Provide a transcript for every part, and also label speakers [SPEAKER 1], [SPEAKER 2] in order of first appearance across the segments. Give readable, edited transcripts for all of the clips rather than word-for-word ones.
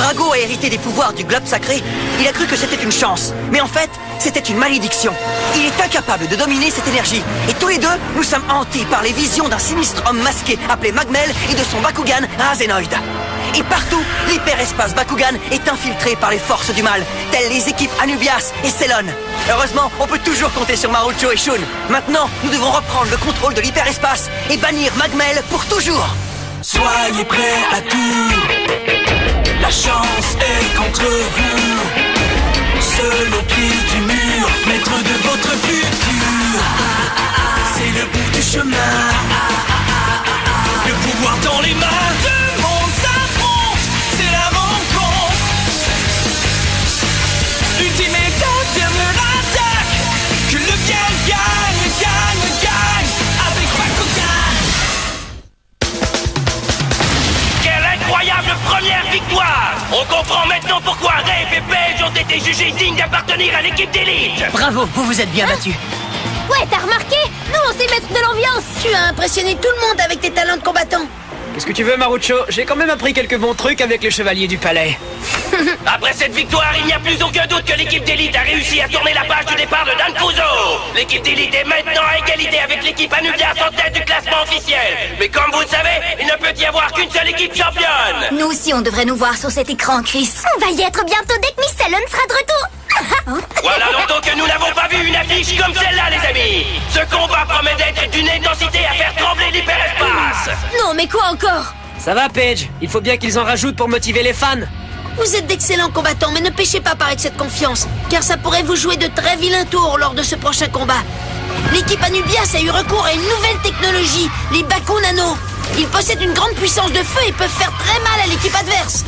[SPEAKER 1] Drago a hérité des pouvoirs du globe sacré, il a cru que c'était une chance. Mais en fait, c'était une malédiction. Il est incapable de dominer cette énergie. Et tous les deux, nous sommes hantés par les visions d'un sinistre homme masqué appelé Magmel et de son Bakugan Razenoid. Et partout, l'hyperespace Bakugan est infiltré par les forces du mal, telles les équipes Anubias et Célon. Heureusement, on peut toujours compter sur Marucho et Shun. Maintenant, nous devons reprendre le contrôle de l'hyperespace et bannir Magmel pour toujours.
[SPEAKER 2] Soyez prêts à tout. La chance est contre vous. Seul au pied du mur, maître de votre futur. C'est le bout du chemin. Le pouvoir dans les mains. Deux mondes s'affrontent. C'est la rencontre. Ultimate dernière attaque. Que le bien gagne, gagne, gagne. Avec Bakugan.
[SPEAKER 3] Quelle incroyable première victoire! On comprend maintenant pourquoi Rafe et Page ont été jugés dignes d'appartenir à l'équipe d'élite!
[SPEAKER 1] Bravo, vous vous êtes bien battus.
[SPEAKER 4] Ouais, t'as remarqué? Nous, on sait mettre de l'ambiance. Tu as impressionné tout le monde avec tes talents de combattant.
[SPEAKER 5] Qu'est-ce que tu veux, Marucho? J'ai quand même appris quelques bons trucs avec les chevaliers du palais.
[SPEAKER 3] Après cette victoire, il n'y a plus aucun doute que l'équipe d'élite a réussi à tourner la page du départ de Dan Kuzo! L'équipe d'élite est maintenant à égalité avec l'équipe Anubias en tête du classement officiel. Mais comme vous le savez, il ne peut y avoir qu'une seule équipe championne!
[SPEAKER 4] Nous aussi, on devrait nous voir sur cet écran, Chris. On va y être bientôt dès que Miss Célon sera de retour.
[SPEAKER 3] Voilà longtemps que nous n'avons pas vu une affiche comme celle-là, les amis! Ce combat promet d'être d'une intensité à faire trembler l'hyperespace!
[SPEAKER 4] Non, mais quoi encore?
[SPEAKER 5] Ça va, Page? Il faut bien qu'ils en rajoutent pour motiver les fans.
[SPEAKER 4] Vous êtes d'excellents combattants, mais ne péchez pas par excès de confiance, car ça pourrait vous jouer de très vilains tours lors de ce prochain combat. L'équipe Anubias a eu recours à une nouvelle technologie, les Baku Nano. Ils possèdent une grande puissance de feu et peuvent faire très mal à l'équipe adverse.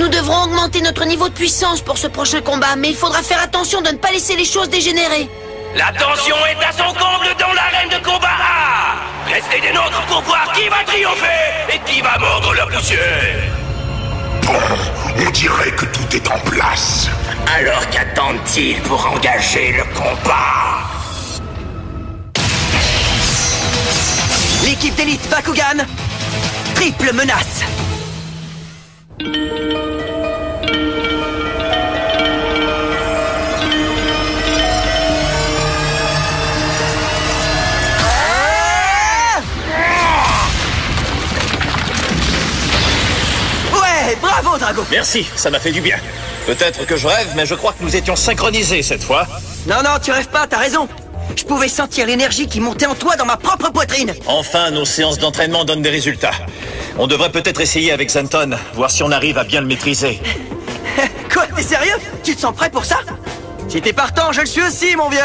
[SPEAKER 4] Nous devrons augmenter notre niveau de puissance pour ce prochain combat, mais il faudra faire attention de ne pas laisser les choses dégénérer.
[SPEAKER 3] La tension est à son comble dans l'arène de combat A! Restez des nôtres pour voir qui va triompher et qui va mordre la poussière!
[SPEAKER 6] On dirait que tout est en place.
[SPEAKER 3] Alors qu'attendent-ils pour engager le combat?
[SPEAKER 1] L'équipe d'élite Bakugan, triple menace. Bravo, Drago!
[SPEAKER 7] Merci, ça m'a fait du bien. Peut-être que je rêve, mais je crois que nous étions synchronisés cette fois.
[SPEAKER 1] Non, non, tu rêves pas, t'as raison. Je pouvais sentir l'énergie qui montait en toi dans ma propre poitrine.
[SPEAKER 7] Enfin, nos séances d'entraînement donnent des résultats. On devrait peut-être essayer avec Zenton, voir si on arrive à bien le maîtriser.
[SPEAKER 1] Quoi, t'es sérieux? Tu te sens prêt pour ça? Si t'es partant, je le suis aussi, mon vieux.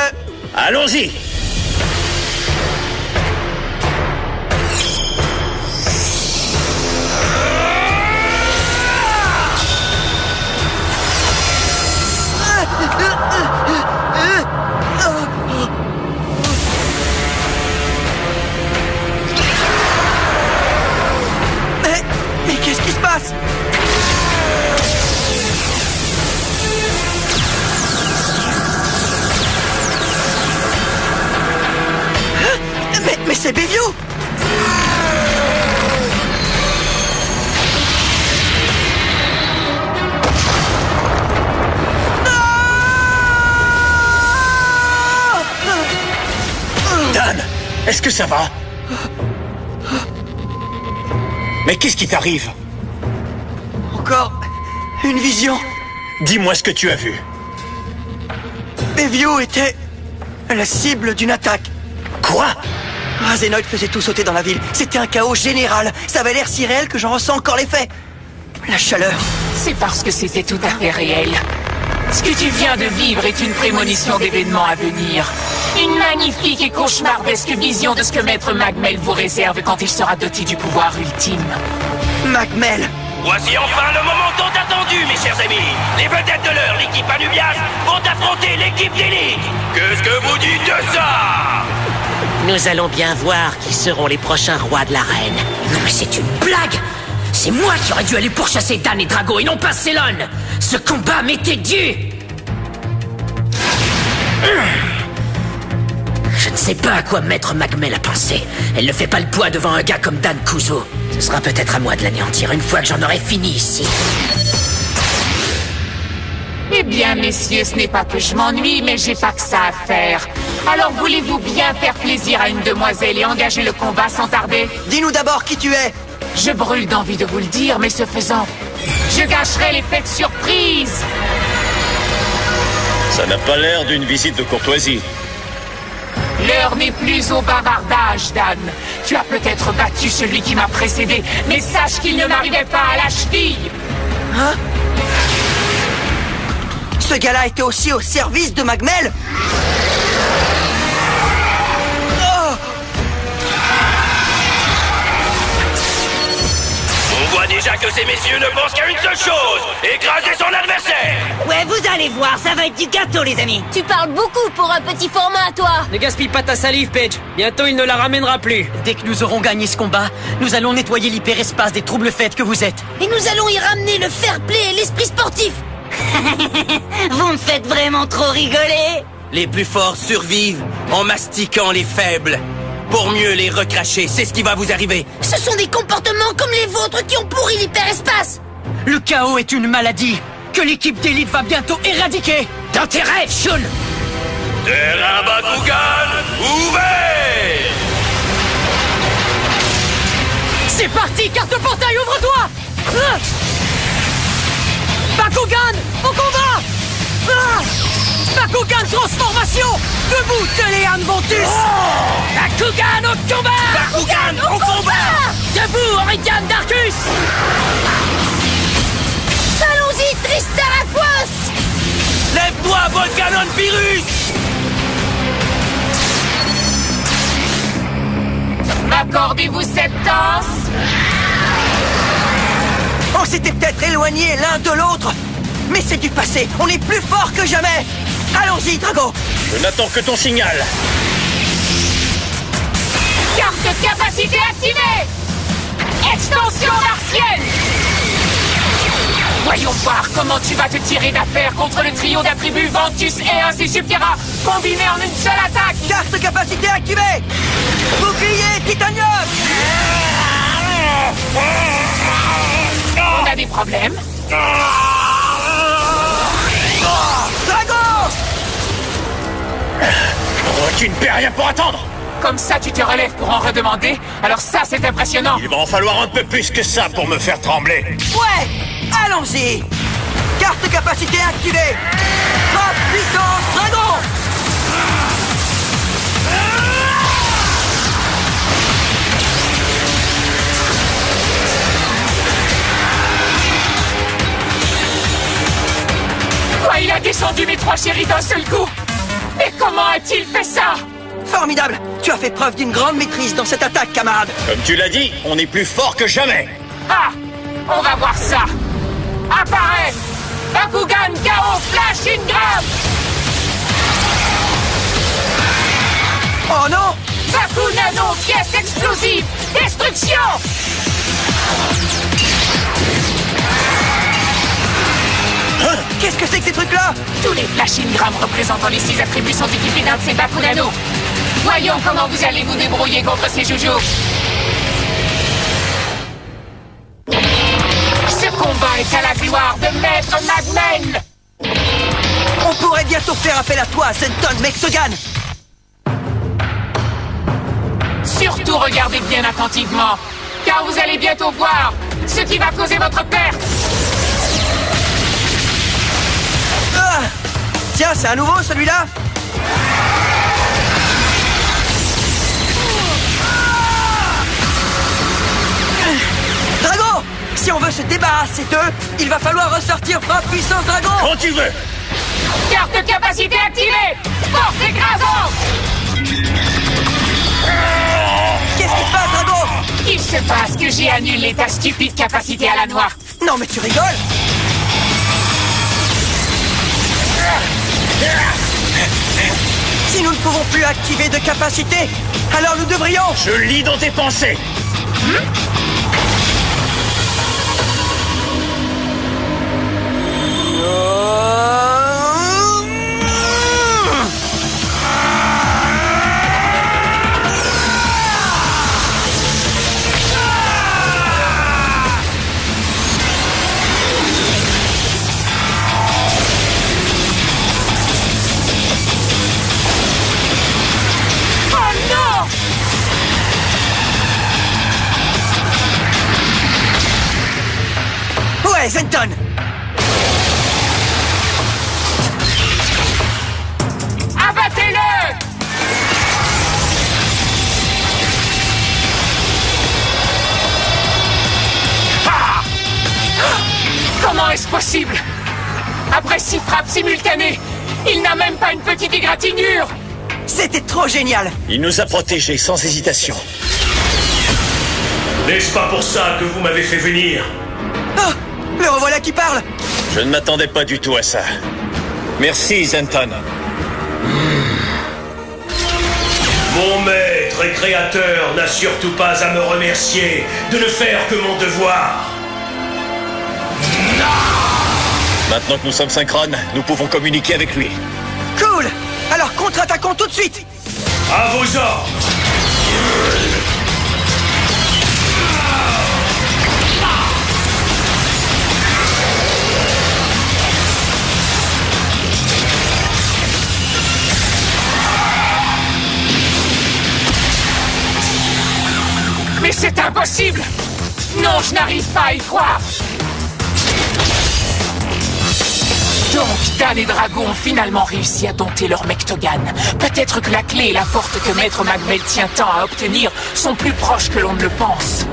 [SPEAKER 7] Allons-y!
[SPEAKER 1] Mais qu'est-ce qui se passe? Mais c'est Bévio!
[SPEAKER 7] Dan, est-ce que ça va? Mais qu'est-ce qui t'arrive?
[SPEAKER 1] Encore une vision.
[SPEAKER 7] Dis-moi ce que tu as vu.
[SPEAKER 1] Bévio était la cible d'une attaque.
[SPEAKER 7] Quoi?
[SPEAKER 1] Razenoid faisait tout sauter dans la ville. C'était un chaos général. Ça avait l'air si réel que j'en ressens encore l'effet. La chaleur.
[SPEAKER 8] C'est parce que c'était tout à fait réel. Ce que tu viens de vivre est une prémonition d'événements à venir. Une magnifique et cauchemardesque vision de ce que Maître Magmel vous réserve quand il sera doté du pouvoir ultime.
[SPEAKER 1] Magmel!
[SPEAKER 3] Voici enfin le moment tant attendu, mes chers amis. Les vedettes de l'heure, l'équipe Anubias, vont affronter l'équipe d'élite. Qu'est-ce que vous dites de ça?
[SPEAKER 9] Nous allons bien voir qui seront les prochains rois de l'arène.
[SPEAKER 10] Non mais c'est une blague! C'est moi qui aurais dû aller pourchasser Dan et Drago et non pas Célon! Ce combat m'était dû! Je ne sais pas à quoi Maître Magmel a pensé. Elle ne fait pas le poids devant un gars comme Dan Kuzo. Ce sera peut-être à moi de l'anéantir une fois que j'en aurai fini ici.
[SPEAKER 8] Eh bien, messieurs, ce n'est pas que je m'ennuie, mais j'ai pas que ça à faire. Alors voulez-vous bien faire plaisir à une demoiselle et engager le combat sans tarder?
[SPEAKER 1] Dis-nous d'abord qui tu es.
[SPEAKER 8] Je brûle d'envie de vous le dire, mais ce faisant, je gâcherai l'effet de surprise.
[SPEAKER 7] Ça n'a pas l'air d'une visite de courtoisie.
[SPEAKER 8] L'heure n'est plus au bavardage, Dan. Tu as peut-être battu celui qui m'a précédé, mais sache qu'il ne m'arrivait pas à la cheville.
[SPEAKER 1] Hein? Ce gars-là était aussi au service de Magmel? Oh!
[SPEAKER 3] On voit déjà que ces messieurs ne pensent qu'à une seule chose, écraser son adversaire.
[SPEAKER 11] Ouais, vous allez voir, ça va être du gâteau, les amis.
[SPEAKER 4] Tu parles beaucoup pour un petit format, toi.
[SPEAKER 5] Ne gaspille pas ta salive, Paige. Bientôt, il ne la ramènera plus.
[SPEAKER 1] Dès que nous aurons gagné ce combat, nous allons nettoyer l'hyperespace des troubles faits que vous êtes.
[SPEAKER 4] Et nous allons y ramener le fair play et l'esprit sportif.
[SPEAKER 11] Vous me faites vraiment trop rigoler.
[SPEAKER 3] Les plus forts survivent en mastiquant les faibles. Pour mieux les recracher, c'est ce qui va vous arriver.
[SPEAKER 4] Ce sont des comportements comme les vôtres qui ont pourri l'hyperespace.
[SPEAKER 1] Le chaos est une maladie que l'équipe d'élite va bientôt éradiquer.
[SPEAKER 10] Dans tes rêves, Shun!
[SPEAKER 3] Terrain Bakugan ouvert.
[SPEAKER 1] C'est parti, carte portail, ouvre-toi. Bakugan, au combat. Bakugan transformation. Debout, Téléan Ventus.
[SPEAKER 10] Bakugan au combat!
[SPEAKER 3] Bakugan au combat.
[SPEAKER 10] Debout, Oridian Darkus!
[SPEAKER 4] Allons-y, Tristaraquos.
[SPEAKER 3] Lève-toi, Volcanon Pyrrhus.
[SPEAKER 8] M'accordez-vous cette danse?
[SPEAKER 1] On s'était peut-être éloignés l'un de l'autre, mais c'est du passé. On est plus fort que jamais. Allons-y, Drago.
[SPEAKER 7] Je n'attends que ton signal.
[SPEAKER 8] Carte capacité activée! Extension martienne! Voyons voir comment tu vas te tirer d'affaire contre le trio d'attributs Ventus et ainsi Subterra, combinés en une seule attaque!
[SPEAKER 1] Carte capacité activée. Bouclier titanium.
[SPEAKER 8] On a des problèmes?
[SPEAKER 1] Drago.
[SPEAKER 7] Oh, tu ne perds rien pour attendre.
[SPEAKER 8] Comme ça, tu te relèves pour en redemander? Alors ça, c'est impressionnant!
[SPEAKER 7] Il va en falloir un peu plus que ça pour me faire trembler.
[SPEAKER 1] Ouais. Allons-y. Carte capacité activée. Frappe puissance Dragon.
[SPEAKER 8] Quoi, il a descendu mes trois chéris d'un seul coup? Mais comment a-t-il fait ça?
[SPEAKER 1] Formidable. Tu as fait preuve d'une grande maîtrise dans cette attaque, camarade.
[SPEAKER 7] Comme tu l'as dit, on est plus fort que jamais.
[SPEAKER 8] Ah! On va voir ça! Apparaît! Bakugan Chaos Flash Ingram!
[SPEAKER 1] Oh non!
[SPEAKER 8] Baku Nano Pièce Explosive! Destruction!
[SPEAKER 1] Hein? Qu'est-ce que c'est que ces trucs-là?
[SPEAKER 8] Tous les Flash Ingram représentant les 6 attributs sont équipés d'un de ces Baku Nano. Voyons comment vous allez vous débrouiller contre ces joujoux. Ce combat est à la gloire de Maître Magmel.
[SPEAKER 1] On pourrait bientôt faire appel à toi, Zenton Mektogan.
[SPEAKER 8] Surtout regardez bien attentivement, car vous allez bientôt voir ce qui va causer votre perte.
[SPEAKER 1] Ah! Tiens, c'est un nouveau celui-là. Drago! Si on veut se débarrasser d'eux, il va falloir ressortir frappe puissance Dragon.
[SPEAKER 7] Quand tu veux.
[SPEAKER 8] Carte capacité activée! Force écrasante!
[SPEAKER 1] Qu'est-ce qui se passe, Drago?
[SPEAKER 8] Il se passe que j'ai annulé ta stupide capacité à la noix.
[SPEAKER 1] Non mais tu rigoles? Si nous ne pouvons plus activer de capacité, alors nous devrions...
[SPEAKER 7] Je lis dans tes pensées.
[SPEAKER 1] Prêt, Zenton!
[SPEAKER 8] Abattez-le! Ah! Comment est-ce possible? Après 6 frappes simultanées, il n'a même pas une petite égratignure!
[SPEAKER 1] C'était trop génial!
[SPEAKER 7] Il nous a protégés sans hésitation.
[SPEAKER 12] N'est-ce pas pour ça que vous m'avez fait venir?
[SPEAKER 1] Oh! Le revoilà qui parle!
[SPEAKER 7] Je ne m'attendais pas du tout à ça. Merci, Zenton.
[SPEAKER 12] Mon maître et créateur n'a surtout pas à me remercier de ne faire que mon devoir.
[SPEAKER 7] Maintenant que nous sommes synchrones, nous pouvons communiquer avec lui.
[SPEAKER 1] Cool! Alors contre-attaquons tout de suite!
[SPEAKER 12] À vos ordres!
[SPEAKER 8] Mais c'est impossible! Non, je n'arrive pas à y croire! Donc, Dan et Drago ont finalement réussi à dompter leur Mectogan. Peut-être que la clé et la porte que Maître Magmel tient tant à obtenir sont plus proches que l'on ne le pense.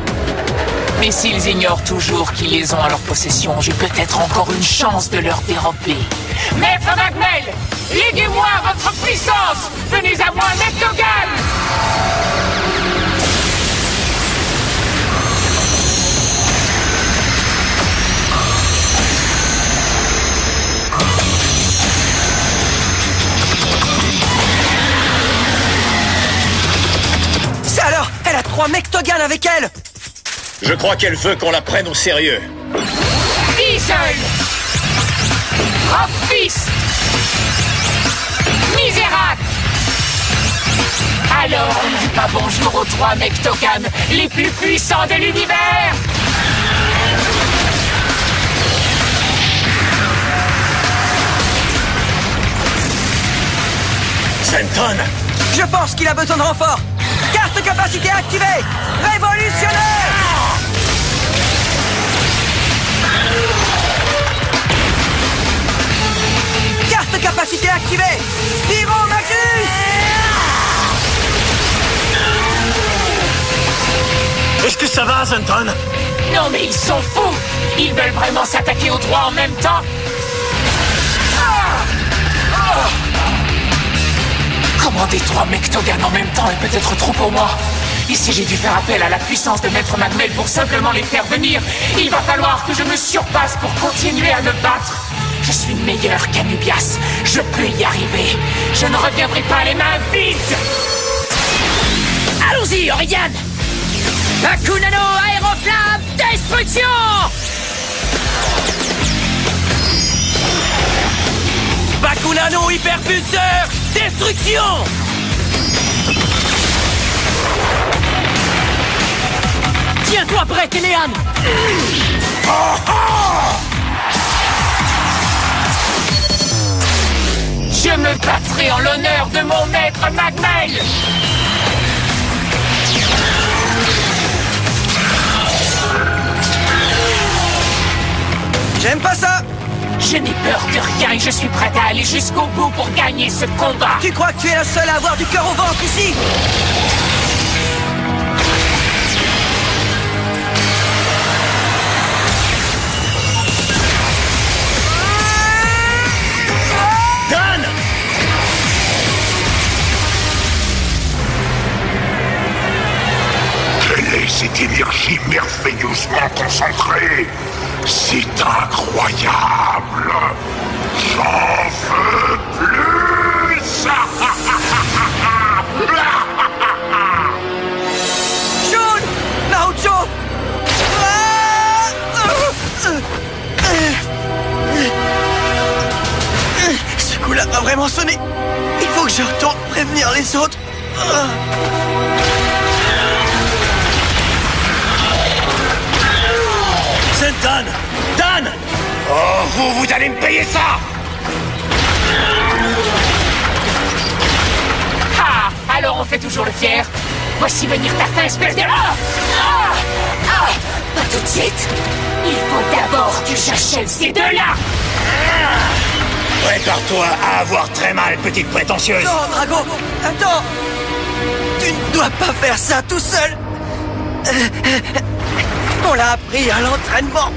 [SPEAKER 8] Mais s'ils ignorent toujours qu'ils les ont à leur possession, j'ai peut-être encore une chance de leur dérober. Maître Magmel, léguez-moi votre puissance! Venez à moi, Mectogan!
[SPEAKER 1] Ça alors, elle a 3 Mectogan avec elle!
[SPEAKER 7] Je crois qu'elle veut qu'on la prenne au sérieux.
[SPEAKER 8] Diesel! Rockfist! Misérable! Alors, on ne dit pas bonjour aux 3 Mectogan, les plus puissants de l'univers!
[SPEAKER 7] Zenton!
[SPEAKER 1] Je pense qu'il a besoin de renfort! Carte capacité activée! Révolutionnaire! Carte capacité activée! Pyro Magnus!
[SPEAKER 7] Est-ce que ça va, Zenton?
[SPEAKER 8] Non mais ils sont fous! Ils veulent vraiment s'attaquer aux 3 en même temps? Commander 3 Mectogan en même temps est peut-être trop pour moi. Et si j'ai dû faire appel à la puissance de Maître Magmel pour simplement les faire venir, il va falloir que je me surpasse pour continuer à me battre. Je suis meilleur qu'Anubias. Je peux y arriver. Je ne reviendrai pas les mains vides.
[SPEAKER 10] Allons-y, Oriane! Bakunano Aéroflamme Destruction!
[SPEAKER 3] Bakunano Hyperpulseur Destruction!
[SPEAKER 10] Tiens-toi prêt, Téléane!
[SPEAKER 8] Je me battrai en l'honneur de mon maître Magmel!
[SPEAKER 1] J'aime pas ça!
[SPEAKER 8] Je n'ai peur de rien et je suis prête à aller jusqu'au bout pour gagner ce combat!
[SPEAKER 1] Tu crois que tu es la seule à avoir du cœur au ventre ici?
[SPEAKER 7] Dan!
[SPEAKER 6] Quelle est cette énergie merveilleusement concentrée? C'est incroyable! J'en veux plus!
[SPEAKER 1] Shun! Naruto! Ce coup-là a vraiment sonné. Il faut que je retourne prévenir les autres.
[SPEAKER 7] C'est Dan! Dan!
[SPEAKER 3] Oh, vous allez me payer ça!
[SPEAKER 8] Ah! Alors on fait toujours le fier? Voici venir ta fin, espèce de... Pas tout de suite! Il faut d'abord J'achève ces deux-là!
[SPEAKER 7] Prépare-toi à avoir très mal, petite prétentieuse.
[SPEAKER 1] Non, Drago, attends. Tu ne dois pas faire ça tout seul. On l'a appris à l'entraînement.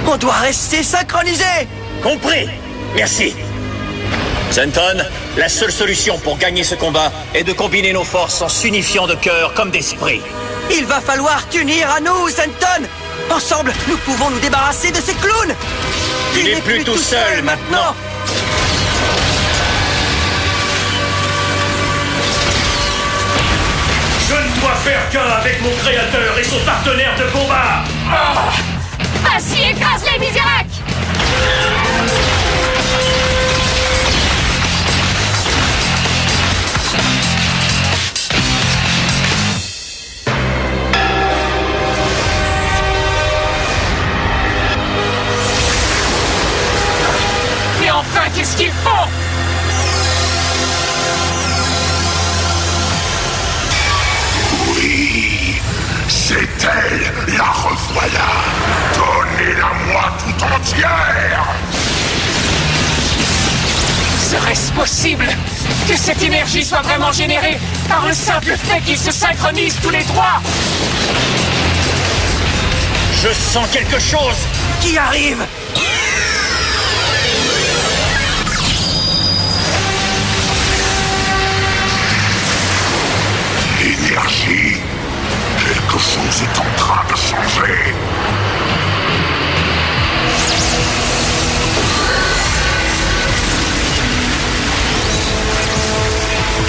[SPEAKER 1] On doit rester synchronisés.
[SPEAKER 7] Compris. Merci. Zenton, la seule solution pour gagner ce combat est de combiner nos forces en s'unifiant de cœur comme d'esprit.
[SPEAKER 1] Il va falloir t'unir à nous, Zenton. Ensemble, nous pouvons nous débarrasser de ces clowns.
[SPEAKER 7] Tu n'es plus tout seul maintenant.
[SPEAKER 12] Je ne dois faire qu'un avec mon créateur et son partenaire de combat.
[SPEAKER 8] Vas-y, écrase-les, Miserac! Mais enfin, qu'est-ce qu'ils font?
[SPEAKER 6] Oui, c'est elle, la revoilà. Donnez-la-moi tout entière.
[SPEAKER 8] Serait-ce possible que cette énergie soit vraiment générée par le simple fait qu'ils se synchronisent tous les trois?
[SPEAKER 7] Je sens quelque chose
[SPEAKER 1] qui arrive.
[SPEAKER 6] L'énergie. Quelque chose est en train de changer.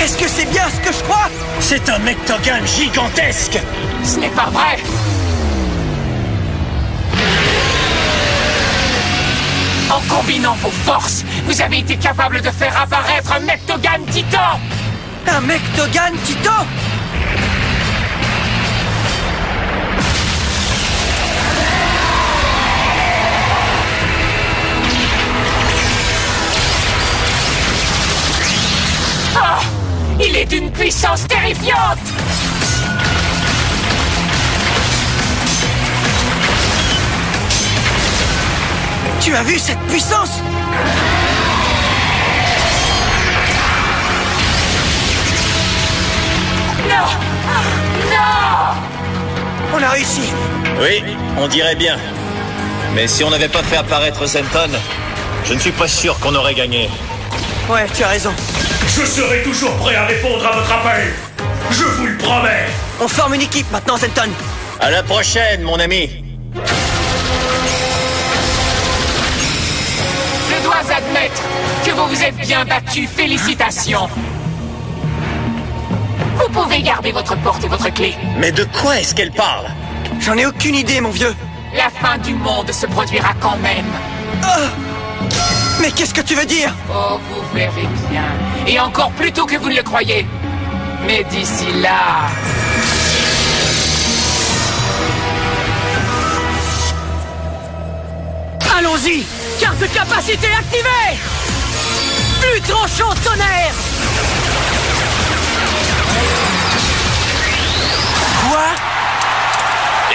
[SPEAKER 1] Est-ce que c'est bien ce que je crois?
[SPEAKER 7] C'est un Mectogan gigantesque.
[SPEAKER 8] Ce n'est pas vrai. En combinant vos forces, vous avez été capable de faire apparaître un Mectogan Titan.
[SPEAKER 1] Un Mectogan Titan?
[SPEAKER 8] Il est d'une puissance terrifiante!
[SPEAKER 1] Tu as vu cette puissance?
[SPEAKER 8] Non! Non!
[SPEAKER 1] On a réussi!
[SPEAKER 7] Oui, on dirait bien. Mais si on n'avait pas fait apparaître Zenton, je ne suis pas sûr qu'on aurait gagné.
[SPEAKER 1] Ouais, tu as raison.
[SPEAKER 12] Je serai toujours prêt à répondre à votre appel. Je vous le promets.
[SPEAKER 1] On forme une équipe maintenant, Zenton.
[SPEAKER 7] À la prochaine, mon ami.
[SPEAKER 8] Je dois admettre que vous vous êtes bien battu. Félicitations. Vous pouvez garder votre porte et votre clé.
[SPEAKER 7] Mais de quoi est-ce qu'elle parle?
[SPEAKER 1] J'en ai aucune idée, mon vieux.
[SPEAKER 8] La fin du monde se produira quand même.
[SPEAKER 1] Oh! Mais qu'est-ce que tu veux dire?
[SPEAKER 8] Oh, vous verrez bien. Et encore plus tôt que vous ne le croyez. Mais d'ici là...
[SPEAKER 10] Allons-y! Carte de capacité activée! Plus tranchant tonnerre!
[SPEAKER 1] Quoi?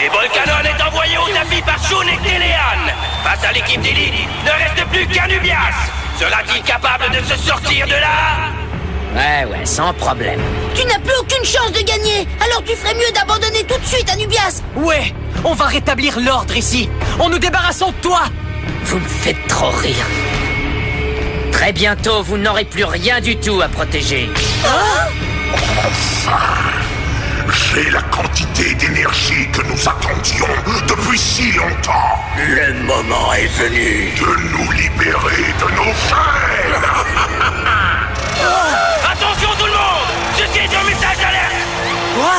[SPEAKER 3] Et Volcanon est envoyé au tapis par Shun et Téléane. Face à l'équipe d'élite, ne reste plus qu'Anubias. Sera-t-il capable de se sortir de là?
[SPEAKER 10] Ouais, sans problème.
[SPEAKER 4] Tu n'as plus aucune chance de gagner. Alors tu ferais mieux d'abandonner tout de suite, Anubias.
[SPEAKER 10] Ouais, on va rétablir l'ordre ici. En nous débarrassant de toi. Vous me faites trop rire. Très bientôt, vous n'aurez plus rien du tout à protéger.
[SPEAKER 6] Enfin, j'ai la quantité d'énergie que nous attendions depuis si longtemps.
[SPEAKER 12] Le moment est venu
[SPEAKER 6] de nous libérer de nos chaînes.
[SPEAKER 3] Attention tout le monde! Ceci est un message d'alerte!
[SPEAKER 1] Quoi?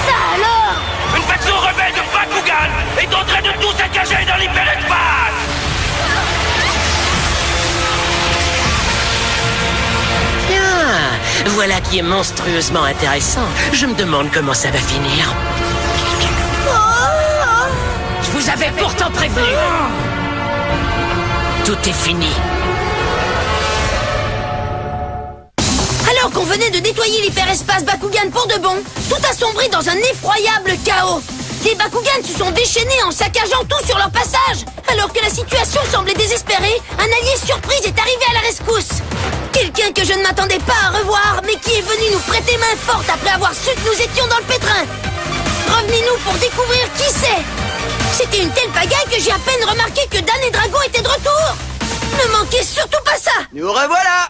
[SPEAKER 4] Ça alors?
[SPEAKER 3] Une faction rebelle de Bakugan est en train de tout saccager dans l'hyperespace!
[SPEAKER 10] Ah, voilà qui est monstrueusement intéressant. Je me demande comment ça va finir. Je vous avais pourtant prévenu. Tout est fini.
[SPEAKER 4] Alors qu'on venait de nettoyer l'hyperespace Bakugan pour de bon, tout a sombré dans un effroyable chaos. Des Bakugans se sont déchaînés en saccageant tout sur leur passage. Alors que la situation semblait désespérée, un allié surprise est arrivé à la rescousse. Quelqu'un que je ne m'attendais pas à revoir, mais qui est venu nous prêter main forte après avoir su que nous étions dans le pétrin. Revenez-nous pour découvrir qui c'est. C'était une telle pagaille que j'ai à peine remarqué que Dan et Drago étaient de retour. Ne manquez surtout pas ça.
[SPEAKER 1] Nous revoilà.